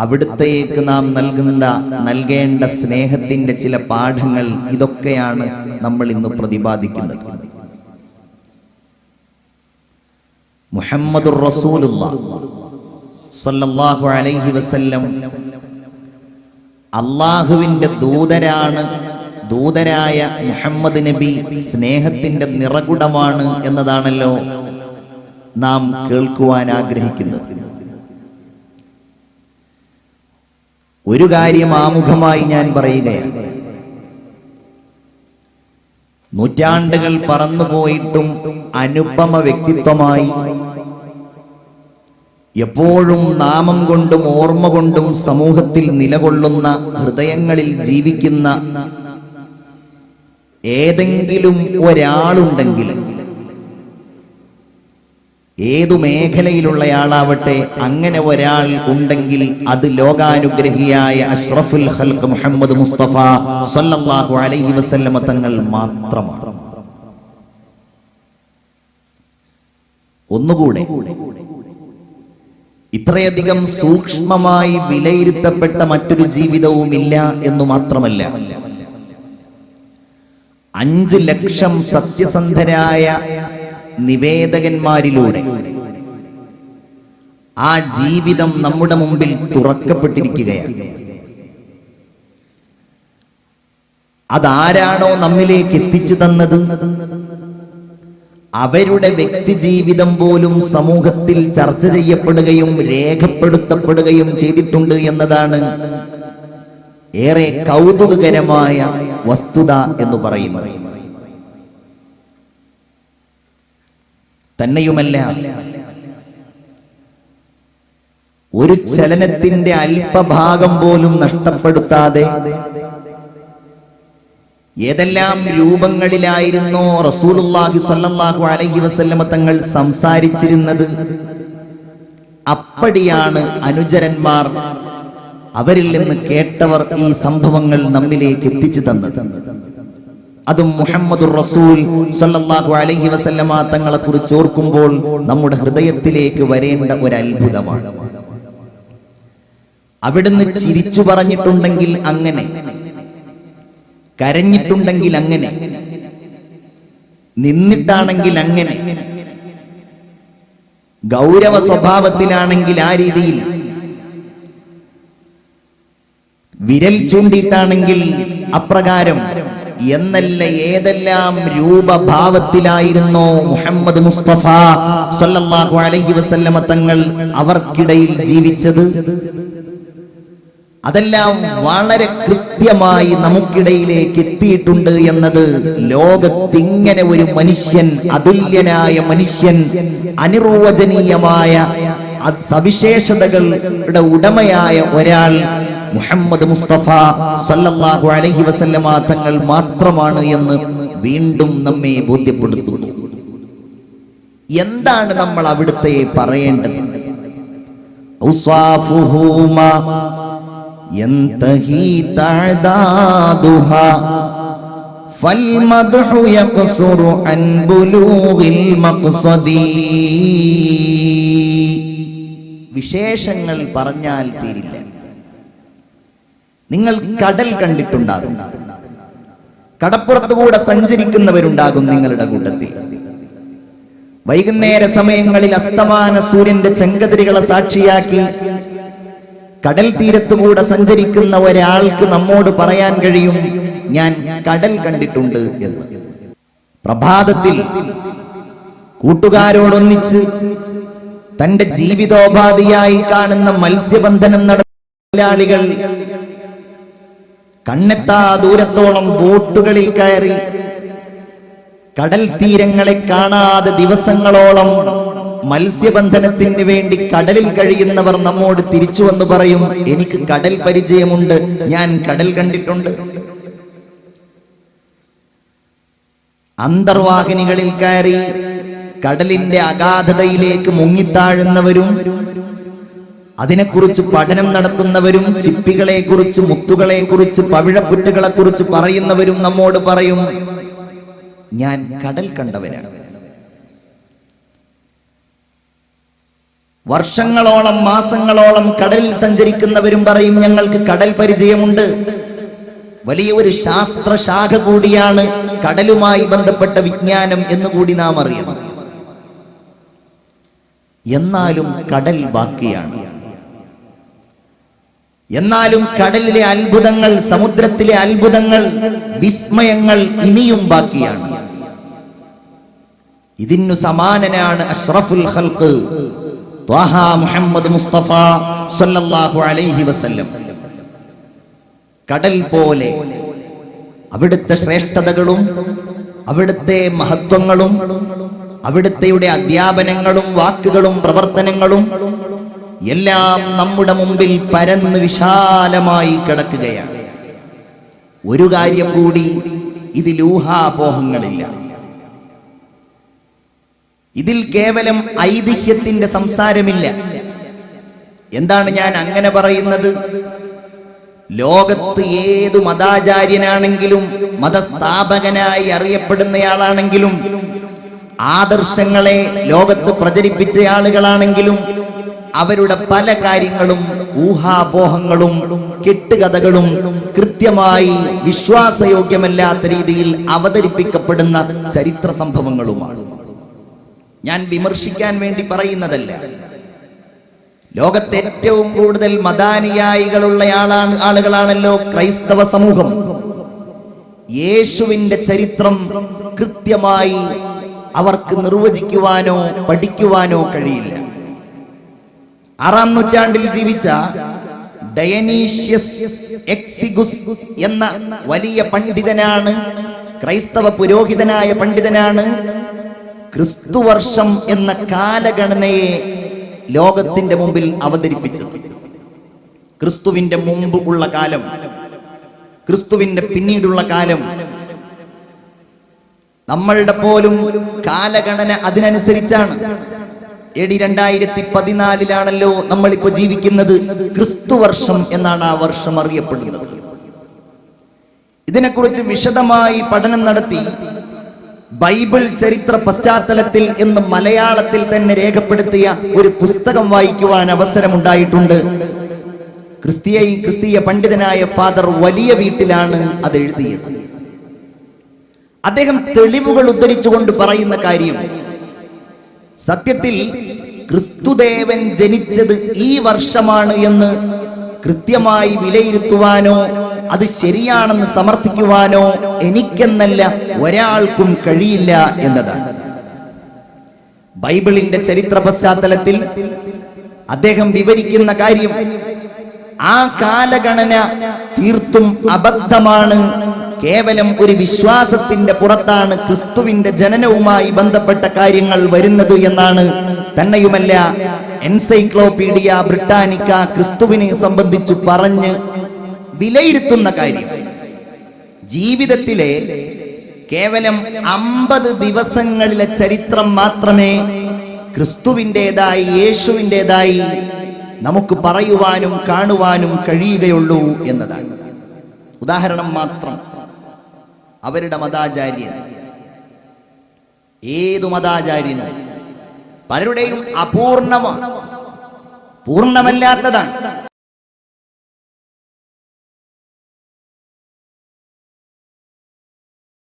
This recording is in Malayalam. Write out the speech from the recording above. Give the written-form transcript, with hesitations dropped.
അവിടുത്തേക്ക് നാം നൽകേണ്ട സ്നേഹത്തിന്റെ ചില പാഠങ്ങൾ ഇതൊക്കെയാണ് നമ്മൾ ഇന്ന് പ്രതിപാദിക്കുന്നത്. മുഹമ്മദുർ റസൂലുള്ളാഹ് സ്വല്ലല്ലാഹു അലൈഹി വസല്ലം അല്ലാഹുവിന്റെ ദൂതരായ മുഹമ്മദ് നബി സ്നേഹത്തിന്റെ നിറകുടമാണ് എന്നതാണല്ലോ നാം കേൾക്കുവാൻ ആഗ്രഹിക്കുന്നത്. ഒരു കാര്യം ആമുഖമായി ഞാൻ പറയുകയാണ്. നൂറ്റാണ്ടുകൾ പറന്നുപോയിട്ടും അനുപമ വ്യക്തിത്വമായി എപ്പോഴും നാമം കൊണ്ടും ഓർമ്മ കൊണ്ടും സമൂഹത്തിൽ നിലകൊള്ളുന്ന, ഹൃദയങ്ങളിൽ ജീവിക്കുന്ന ഏതെങ്കിലും ഒരാളുണ്ടെങ്കിൽ, ഏതു മേഖലയിലുള്ളയാളാവട്ടെ, അങ്ങനെ ഒരാൾ ഉണ്ടെങ്കിൽ അത് ലോകാനുഗ്രഹിയായ അഷ്റഫുൽ ഖൽഖ് മുഹമ്മദ് മുസ്തഫ സല്ലല്ലാഹു അലൈഹി വസല്ലമ തങ്ങൾ മാത്രമാണ്. ഒന്നുകൂടെ, ഇത്രയധികം സൂക്ഷ്മമായി വിലയിരുത്തപ്പെട്ട മറ്റൊരു ജീവിതവുമില്ല എന്നു മാത്രമല്ല, 5 ലക്ഷം സത്യസന്ധരായ നിവേദകന്മാരിലൂടെ ആ ജീവിതം നമ്മുടെ മുമ്പിൽ തുറക്കപ്പെട്ടിരിക്കുകയാണ്. അതാരാണോ നമ്മിലേക്ക് എത്തിച്ചു തന്നത്, അവരുടെ വ്യക്തിജീവിതം പോലും സമൂഹത്തിൽ ചർച്ച ചെയ്യപ്പെടുകയും രേഖപ്പെടുത്തപ്പെടുകയും ചെയ്തിട്ടുണ്ട് എന്നതാണ് ഏറെ കൗതുകകരമായ വസ്തുത എന്ന് പറയുന്നത്. തന്നെയുമല്ല, ഒരു ചലനത്തിന്റെ അല്പഭാഗം പോലും നഷ്ടപ്പെടുത്താതെ ഏതെല്ലാം രൂപങ്ങളിലായിരുന്നോ റസൂലുള്ളാഹി സ്വല്ലല്ലാഹു അലൈഹി വസല്ലമ തങ്ങൾ സംസാരിച്ചിരുന്നത്, അപ്പടിയാണ് അനുചരന്മാർ, അവരിൽ നിന്ന് കേട്ടവർ ഈ സംഭവങ്ങൾ നമ്മിലേക്ക് എത്തിച്ചു തന്നത്. അതും മുഹമ്മദുർ റസൂൽ സ്വല്ലല്ലാഹു അലൈഹി വസല്ലമ തങ്ങളെ കുറിച്ച് ഓർക്കുമ്പോൾ നമ്മുടെ ഹൃദയത്തിലേക്ക് വരേണ്ട ഒരു അത്ഭുതമാണ്. അവിടുന്ന് ചിരിച്ചു പറഞ്ഞിട്ടുണ്ടെങ്കിൽ അങ്ങനെ, കരഞ്ഞിട്ടുണ്ടെങ്കിൽ അങ്ങനെ, നിന്നിട്ടാണെങ്കിൽ അങ്ങനെ, ഗൗരവ സ്വഭാവത്തിലാണെങ്കിൽ ആ രീതിയിൽ, വിരൽ ചൂണ്ടിയിട്ടാണെങ്കിൽ അപ്രകാരം എന്നല്ല, ഏതെല്ലാം രൂപഭാവത്തിലായിരുന്നോ മുഹമ്മദ് മുസ്തഫ സല്ലല്ലാഹു അലൈഹി വസല്ലമ തങ്ങൾ അവർക്കിടയിൽ ജീവിച്ചത്, അതെല്ലാം വളരെ കൃത്യമായി നമുക്കിടയിലേക്ക് എത്തിയിട്ടുണ്ട് എന്നത് ലോകത്തിങ്ങനെ ഒരു മനുഷ്യൻ, അതുല്യനായ മനുഷ്യൻ, അനിർവചനീയമായ സവിശേഷതകളുടെ ഉടമയായ ഒരാൾ മുഹമ്മദ് മുസ്തഫ സല്ലല്ലാഹു അലൈഹി വസല്ലമ തങ്ങൾ മാത്രമാണ് എന്ന് വീണ്ടും നമ്മെ ബോധ്യപ്പെടുത്തുന്നു. എന്താണ് നമ്മൾ അവിടുത്തെ പറയേണ്ടത്? ഔസാഫുഹുമാ യന്തഹി തഅദാദുഹാ ഫൽമദ്ഹു യഖ്സുറു അൻ ബുലൂഗിൽ മഖ്സദി. വിശേഷങ്ങൾ പറഞ്ഞാൽ തീരില്ല. നിങ്ങൾ കടൽ കണ്ടിട്ടുണ്ടാകും, കടപ്പുറത്തുകൂടെ സഞ്ചരിക്കുന്നവരുണ്ടാകും നിങ്ങളുടെ കൂട്ടത്തിൽ. വൈകുന്നേര സമയങ്ങളിൽ അസ്തമാന സൂര്യന്റെ ചെങ്കതിരുകളെ സാക്ഷിയാക്കി കടൽ തീരത്തുകൂടെ സഞ്ചരിക്കുന്ന ഒരാൾക്ക് നമ്മോട് പറയാൻ കഴിയും, ഞാൻ കടൽ കണ്ടിട്ടുണ്ട് എന്ന്. പ്രഭാതത്തിൽ കൂട്ടുകാരോടൊന്നിച്ച് തന്റെ ജീവിതോപാധിയായി കാണുന്ന മത്സ്യബന്ധനം നടത്തുന്ന തൊഴിലാളികൾ കണ്ണെത്താ ദൂരത്തോളം ബോട്ടുകളിൽ കയറി കടൽ തീരങ്ങളെ കാണാതെ ദിവസങ്ങളോളം മത്സ്യബന്ധനത്തിന് വേണ്ടി കടലിൽ കഴിയുന്നവർ നമ്മോട് തിരിച്ചു വന്ന് പറയും, എനിക്ക് കടൽ പരിചയമുണ്ട്, ഞാൻ കടൽ കണ്ടിട്ടുണ്ട്. അന്തർവാഹിനികളിൽ കയറി കടലിന്റെ അഗാധതയിലേക്ക് മുങ്ങിത്താഴുന്നവരും അതിനെക്കുറിച്ച് പഠനം നടത്തുന്നവരും ചിപ്പികളെ കുറിച്ച്, മുത്തുകളെ കുറിച്ച്, പവിഴപ്പുറ്റുകളെ കുറിച്ച് പറയുന്നവരും നമ്മോട് പറയും, ഞാൻ കടൽ കണ്ടവനാണ്. വർഷങ്ങളോളം മാസങ്ങളോളം കടലിൽ സഞ്ചരിക്കുന്നവരും പറയും ഞങ്ങൾക്ക് കടൽ പരിചയമുണ്ട്. വലിയ ഒരു ശാസ്ത്രശാഖ കൂടിയാണ് കടലുമായി ബന്ധപ്പെട്ട വിജ്ഞാനം എന്നുകൂടി നാം അറിയണം. എന്നാലും കടൽ ബാക്കിയാണ്. എന്നാലും കടലിലെ അത്ഭുതങ്ങൾ, സമുദ്രത്തിലെ അത്ഭുതങ്ങൾ, വിസ്മയങ്ങൾ ഇനിയും ബാക്കിയാണ്. ഇതിനു സമാനനാണ് അഷ്റഫുൽ ഖൽഖ് ത്വാഹ മുഹമ്മദ് മുസ്തഫ സല്ലല്ലാഹു അലൈഹി വസല്ലം. കടൽ പോലെ അവിടുത്തെ ശ്രേഷ്ഠതകളും അവിടുത്തെ മഹത്വങ്ങളും അവിടുത്തെയുടെ അധ്യാപനങ്ങളും വാക്കുകളും പ്രവർത്തനങ്ങളും എല്ലാം നമ്മുടെ മുമ്പിൽ പരന്ന് വിശാലമായി കിടക്കുകയാണ്. ഒരു കാര്യം കൂടി, ഇതിൽ ഊഹാപോഹങ്ങളില്ല. ഇതിൽ കേവലം ഐതിഹ്യത്തിന്റെ സംസാരമില്ല. എന്താണ് ഞാൻ അങ്ങനെ പറയുന്നത്? ലോകത്ത് ഏതു മതാചാര്യനാണെങ്കിലും മതസ്ഥാപകനായി അറിയപ്പെടുന്നയാളാണെങ്കിലും ആദർശങ്ങളെ ലോകത്ത് പ്രചരിപ്പിച്ച ആളുകളാണെങ്കിലും അവരുടെ പല കാര്യങ്ങളും ഊഹാപോഹങ്ങളും കെട്ടുകഥകളും കൃത്യമായി വിശ്വാസയോഗ്യമല്ലാത്ത രീതിയിൽ അവതരിപ്പിക്കപ്പെടുന്ന ചരിത്ര സംഭവങ്ങളുമാണ്. ഞാൻ വിമർശിക്കാൻ വേണ്ടി പറയുന്നതല്ല. ലോകത്തെ ഏറ്റവും കൂടുതൽ മതാനുയായികളുള്ള ആളുകളാണല്ലോ ക്രൈസ്തവ സമൂഹം. യേശുവിന്റെ ചരിത്രം കൃത്യമായി അവർക്ക് നിർവചിക്കുവാനോ പഠിക്കുവാനോ കഴിയില്ല. 6-ാം നൂറ്റാണ്ടിൽ ജീവിച്ച ഡയനീഷ്യസ് എക്സിഗുസ് എന്ന വലിയ പണ്ഡിതനാണ്, ക്രൈസ്തവ പുരോഹിതനായ പണ്ഡിതനാണ് ക്രിസ്തുവർഷം എന്ന കാലഗണനയെ ലോകത്തിന്റെ മുമ്പിൽ അവതരിപ്പിച്ചത്. ക്രിസ്തുവിന്റെ മുമ്പ് ഉള്ള കാലം, ക്രിസ്തുവിന്റെ പിന്നീടുള്ള കാലം, നമ്മളുടെ പോലും കാലഗണന അതിനനുസരിച്ചാണ്. AD 2014 നമ്മളിപ്പോ ജീവിക്കുന്നത്. ക്രിസ്തുവർഷം എന്നാണ് ആ വർഷം അറിയപ്പെടുന്നത്. ഇതിനെക്കുറിച്ച് വിശദമായി പഠനം നടത്തി ബൈബിൾ ചരിത്ര പശ്ചാത്തലത്തിൽ എന്ന് മലയാളത്തിൽ തന്നെ രേഖപ്പെടുത്തിയ ഒരു പുസ്തകം വായിക്കുവാൻ അവസരമുണ്ടായിട്ടുണ്ട്. ക്രിസ്തീയ പണ്ഡിതനായ ഫാദർ വലിയ വീട്ടിലാണ് അത് എഴുതിയത്. അദ്ദേഹം തെളിവുകൾ ഉദ്ധരിച്ചുകൊണ്ട് പറയുന്ന കാര്യം, സത്യത്തിൽ ക്രിസ്തുദേവൻ ജനിച്ചത് ഈ വർഷമാണ് എന്ന് കൃത്യമായി വിലയിരുത്തുവാനോ അത് ശരിയാണെന്ന് സമർത്ഥിക്കുവാനോ എനിക്കെന്നല്ല ഒരാൾക്കും കഴിയില്ല എന്നതാണ്. ബൈബിളിന്റെ ചരിത്ര പശ്ചാത്തലത്തിൽ അദ്ദേഹം വിവരിക്കുന്ന കാര്യം, ആ കാലഗണന തീർത്തും അബദ്ധമാണ്. കേവലം ഒരു വിശ്വാസത്തിന്റെ പുറത്താണ് ക്രിസ്തുവിന്റെ ജനനവുമായി ബന്ധപ്പെട്ട കാര്യങ്ങൾ വരുന്നത് എന്നാണ്. തന്നെയുമല്ല, എൻസൈക്ലോപീഡിയ ബ്രിട്ടാനിക്ക ക്രിസ്തുവിനെ സംബന്ധിച്ച് പറഞ്ഞ് വിലയിരുത്തുന്ന കാര്യം, ജീവിതത്തിലെ കേവലം 50 ദിവസങ്ങളിലെ ചരിത്രം മാത്രമേ ക്രിസ്തുവിൻ്റെതായി, യേശുവിൻ്റെതായി നമുക്ക് പറയുവാനും കാണുവാനും കഴിയുകയുള്ളൂ എന്നതാണ്. ഉദാഹരണം മാത്രം, അവരുടെ മതാചാര്യൻ, ഏതു മതാചാര്യനും പലരുടെയും അപൂർണമാണ്, പൂർണ്ണമല്ലാത്തതാണ്.